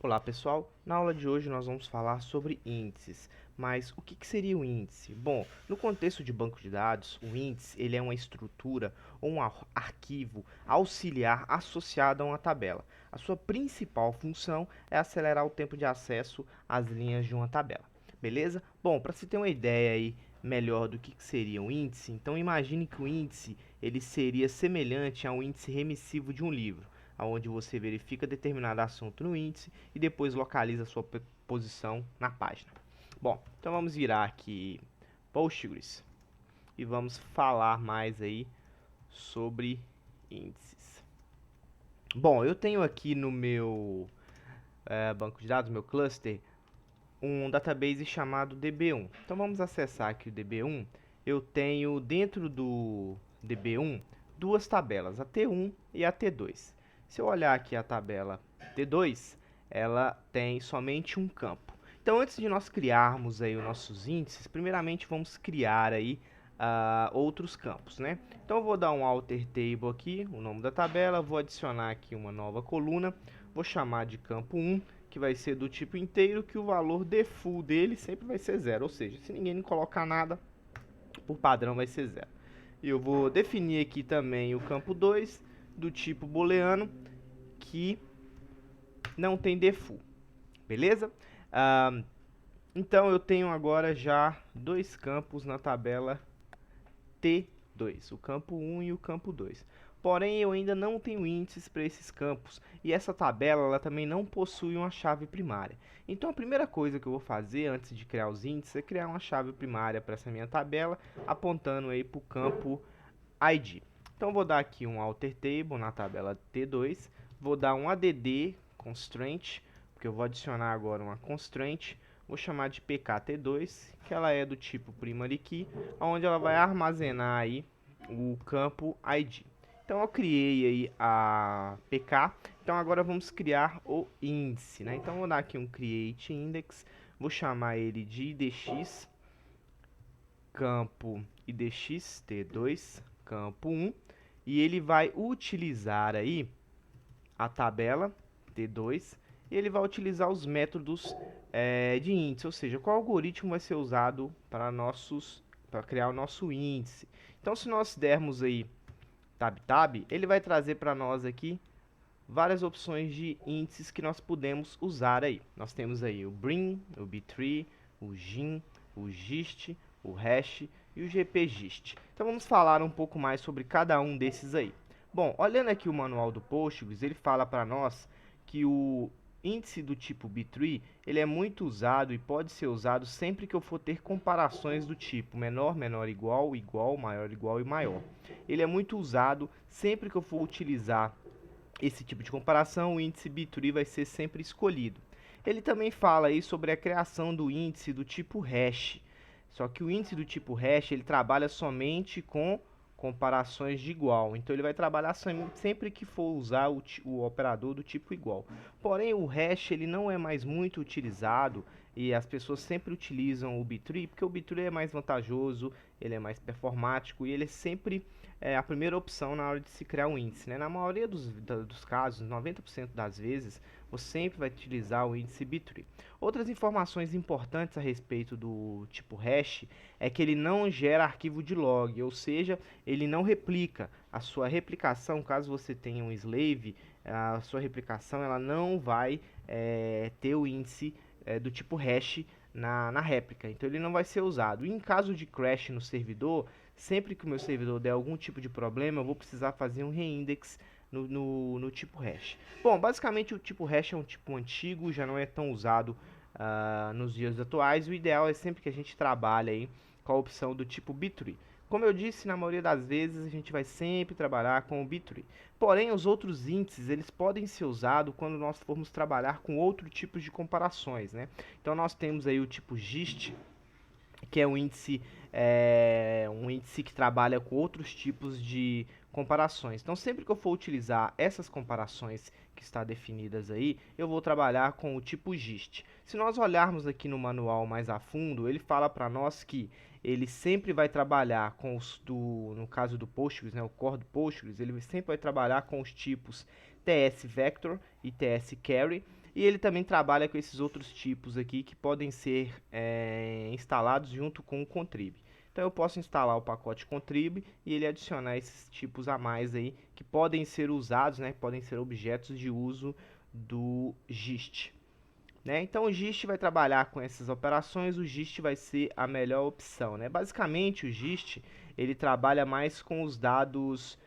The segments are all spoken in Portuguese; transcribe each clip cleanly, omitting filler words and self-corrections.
Olá pessoal, na aula de hoje nós vamos falar sobre índices, mas o que seria o índice? Bom, no contexto de banco de dados, o índice ele é uma estrutura ou um arquivo auxiliar associado a uma tabela. A sua principal função é acelerar o tempo de acesso às linhas de uma tabela, beleza? Bom, para se ter uma ideia aí melhor do que seria um índice, então imagine que o índice ele seria semelhante a um índice remissivo de um livro, onde você verifica determinado assunto no índice e depois localiza a sua posição na página. Bom, então vamos virar aqui Postgres e vamos falar mais aí sobre índices. Bom, eu tenho aqui no meu banco de dados, meu cluster, um database chamado DB1. Então vamos acessar aqui o DB1. Eu tenho dentro do DB1 duas tabelas, a T1 e a T2. Se eu olhar aqui a tabela T2, ela tem somente um campo. Então, antes de nós criarmos aí os nossos índices, primeiramente vamos criar aí outros campos, né? Então, eu vou dar um alter table aqui, o nome da tabela, vou adicionar aqui uma nova coluna, vou chamar de campo 1, que vai ser do tipo inteiro, que o valor default dele sempre vai ser 0, ou seja, se ninguém colocar nada, por padrão vai ser 0. E eu vou definir aqui também o campo 2, do tipo booleano, que não tem default, beleza? Então eu tenho agora já dois campos na tabela T2, o campo 1 e o campo 2. Porém, eu ainda não tenho índices para esses campos e essa tabela ela também não possui uma chave primária. Então, a primeira coisa que eu vou fazer antes de criar os índices é criar uma chave primária para essa minha tabela, apontando aí para o campo ID. Então, vou dar aqui um alter table na tabela T2, vou dar um add constraint, porque eu vou adicionar agora uma constraint, vou chamar de pkt2, que ela é do tipo primary key, onde ela vai armazenar aí o campo ID. Então eu criei aí a pk, então agora vamos criar o índice, né? Então vou dar aqui um create index, vou chamar ele de idx, campo idx t2, campo 1, e ele vai utilizar aí a tabela T2 e ele vai utilizar os métodos de índice, ou seja, qual algoritmo vai ser usado para criar o nosso índice. Então, se nós dermos aí tab, ele vai trazer para nós aqui várias opções de índices que nós podemos usar aí. Nós temos aí o brin, o b-tree, o gin, o gist, o hash e o gpgist. Então vamos falar um pouco mais sobre cada um desses aí. Bom, olhando aqui o manual do Postgres, ele fala para nós que o índice do tipo b-tree, ele é muito usado e pode ser usado sempre que eu for ter comparações do tipo menor, menor, igual, igual, maior, igual e maior. Ele é muito usado sempre que eu for utilizar esse tipo de comparação, o índice b-tree vai ser sempre escolhido. Ele também fala aí sobre a criação do índice do tipo hash. Só que o índice do tipo hash, ele trabalha somente com comparações de igual. Então ele vai trabalhar sempre que for usar o operador do tipo igual. Porém, o hash ele não é mais muito utilizado e as pessoas sempre utilizam o b-tree porque o b-tree é mais vantajoso, ele é mais performático e ele é sempre a primeira opção na hora de se criar um índice, né? Na maioria dos casos, 90% das vezes, você sempre vai utilizar o índice b-tree. Outras informações importantes a respeito do tipo hash é que ele não gera arquivo de log, ou seja, ele não replica. A sua replicação, caso você tenha um slave, a sua replicação ela não vai ter o índice do tipo hash na réplica, então ele não vai ser usado. E em caso de crash no servidor, sempre que o meu servidor der algum tipo de problema, eu vou precisar fazer um reindex no tipo hash. Bom, basicamente o tipo hash é um tipo antigo, já não é tão usado nos dias atuais. O ideal é sempre que a gente trabalhe aí com a opção do tipo b-tree. Como eu disse, na maioria das vezes a gente vai sempre trabalhar com o b-tree. Porém, os outros índices, eles podem ser usados quando nós formos trabalhar com outro tipo de comparações, né? Então nós temos aí o tipo gist, que é um índice que trabalha com outros tipos de comparações. Então, sempre que eu for utilizar essas comparações que está definidas aí, eu vou trabalhar com o tipo GIST. Se nós olharmos aqui no manual mais a fundo, ele fala para nós que ele sempre vai trabalhar com no caso do Postgres, né, o core do Postgres, ele sempre vai trabalhar com os tipos TS Vector e TS Carry, E ele também trabalha com esses outros tipos aqui que podem ser instalados junto com o contrib. Então eu posso instalar o pacote contrib e ele adicionar esses tipos a mais aí que podem ser usados, né, podem ser objetos de uso do gist. Né? Então o gist vai trabalhar com essas operações, o gist vai ser a melhor opção. Né? Basicamente o gist ele trabalha mais com os dados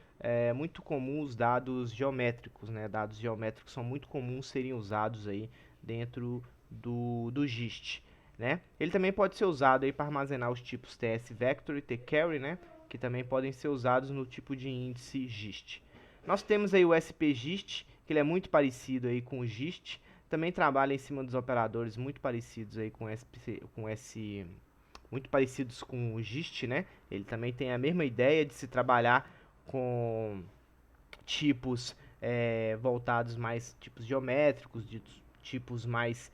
muito comuns, dados geométricos. Né? Dados geométricos são muito comuns serem usados aí dentro do gist. Né? Ele também pode ser usado para armazenar os tipos tsvector e tcarry, né? Que também podem ser usados no tipo de índice gist. Nós temos aí o spgist, que ele é muito parecido aí com o gist, também trabalha em cima dos operadores muito parecidos aí muito parecidos com o gist, né? Ele também tem a mesma ideia de se trabalhar com tipos voltados mais tipos geométricos, de tipos mais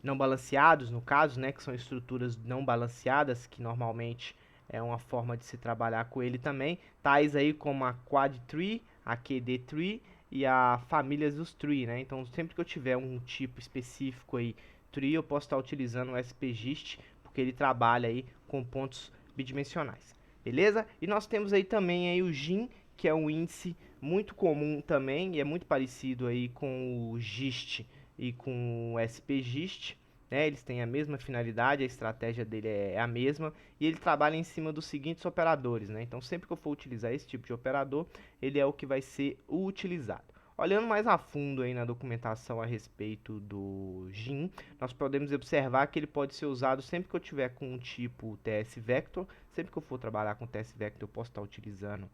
não balanceados, no caso, né, que são estruturas não balanceadas, que normalmente é uma forma de se trabalhar com ele também, tais aí como a quad tree, a QD tree e a famílias dos tree, né? Então, sempre que eu tiver um tipo específico aí tree, eu posso estar utilizando o spgist, porque ele trabalha aí com pontos bidimensionais. Beleza? E nós temos aí também aí o gin, que é um índice muito comum também, e é muito parecido aí com o gist e com o spgist, né? Eles têm a mesma finalidade, a estratégia dele é a mesma, e ele trabalha em cima dos seguintes operadores, né? Então, sempre que eu for utilizar esse tipo de operador, ele é o que vai ser utilizado. Olhando mais a fundo aí na documentação a respeito do gin, nós podemos observar que ele pode ser usado sempre que eu tiver com um tipo tsvector. Sempre que eu for trabalhar com tsvector, eu posso estar utilizando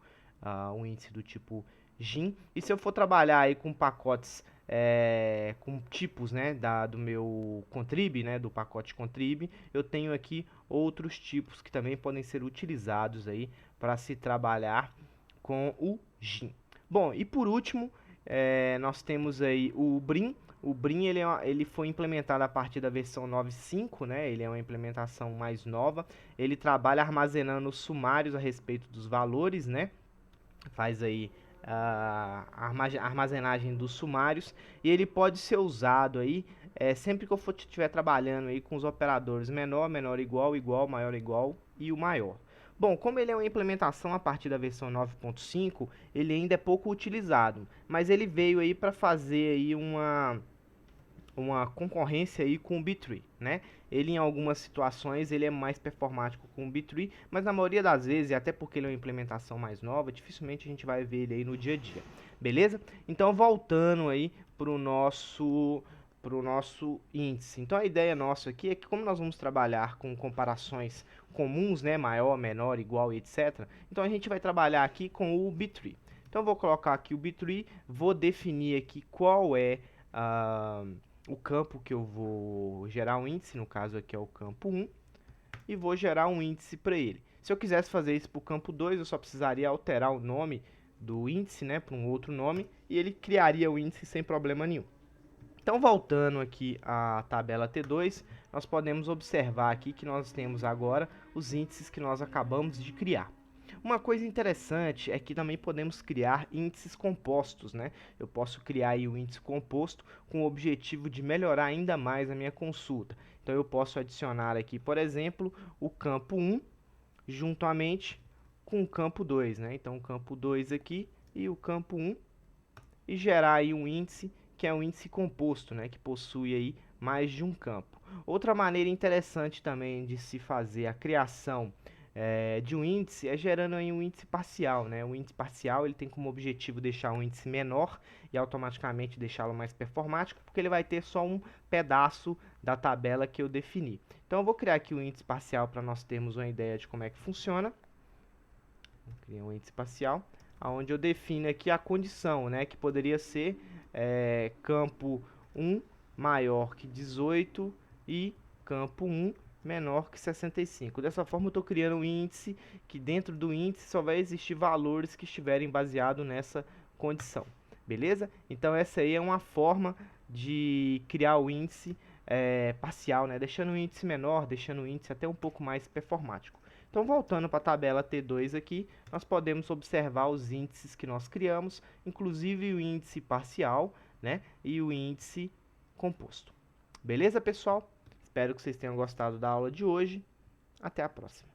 um índice do tipo gin. E se eu for trabalhar aí com pacotes com tipos, né, do meu contrib, né, do pacote contrib, eu tenho aqui outros tipos que também podem ser utilizados aí para se trabalhar com o gin. Bom, e por último, nós temos aí o Brin. O Brin ele foi implementado a partir da versão 9.5, né? Ele é uma implementação mais nova. Ele trabalha armazenando sumários a respeito dos valores, né? Faz aí a armazenagem dos sumários e ele pode ser usado aí sempre que eu estiver trabalhando aí com os operadores menor, menor igual, igual, maior igual e o maior. Bom, como ele é uma implementação a partir da versão 9.5, ele ainda é pouco utilizado, mas ele veio aí para fazer aí uma concorrência aí com o B-Tree, né? Ele em algumas situações ele é mais performático com o B-Tree, mas na maioria das vezes, e até porque ele é uma implementação mais nova, dificilmente a gente vai ver ele aí no dia a dia, beleza? Então voltando aí pro nosso índice. Então a ideia nossa aqui é que como nós vamos trabalhar com comparações comuns, né, maior, menor, igual, etc. Então a gente vai trabalhar aqui com o B-Tree. Então eu vou colocar aqui o B-Tree, vou definir aqui qual é o campo que eu vou gerar um índice, no caso aqui é o campo 1, e vou gerar um índice para ele. Se eu quisesse fazer isso para o campo 2, eu só precisaria alterar o nome do índice, né, para um outro nome, e ele criaria o índice sem problema nenhum. Então, voltando aqui à tabela T2, nós podemos observar aqui que nós temos agora os índices que nós acabamos de criar. Uma coisa interessante é que também podemos criar índices compostos, né? Eu posso criar aí um índice composto com o objetivo de melhorar ainda mais a minha consulta. Então, eu posso adicionar aqui, por exemplo, o campo 1 juntamente com o campo 2, né? Então, o campo 2 aqui e o campo 1 e gerar aí um índice que é um índice composto, né? Que possui aí mais de um campo. Outra maneira interessante também de se fazer a criação de um índice é gerando aí um índice parcial, né? O índice parcial ele tem como objetivo deixar um índice menor e automaticamente deixá-lo mais performático, porque ele vai ter só um pedaço da tabela que eu defini. Então eu vou criar aqui um índice parcial para nós termos uma ideia de como é que funciona. Vou criar um índice parcial, onde eu defino aqui a condição, né? Que poderia ser campo 1 maior que 18 e campo 1 menor que 65. Dessa forma, eu estou criando um índice que dentro do índice só vai existir valores que estiverem baseados nessa condição. Beleza? Então, essa aí é uma forma de criar o índice parcial, né? Deixando o índice menor, deixando o índice até um pouco mais performático. Então, voltando para a tabela T2 aqui, nós podemos observar os índices que nós criamos, inclusive o índice parcial, né? E o índice composto. Beleza, pessoal? Espero que vocês tenham gostado da aula de hoje. Até a próxima.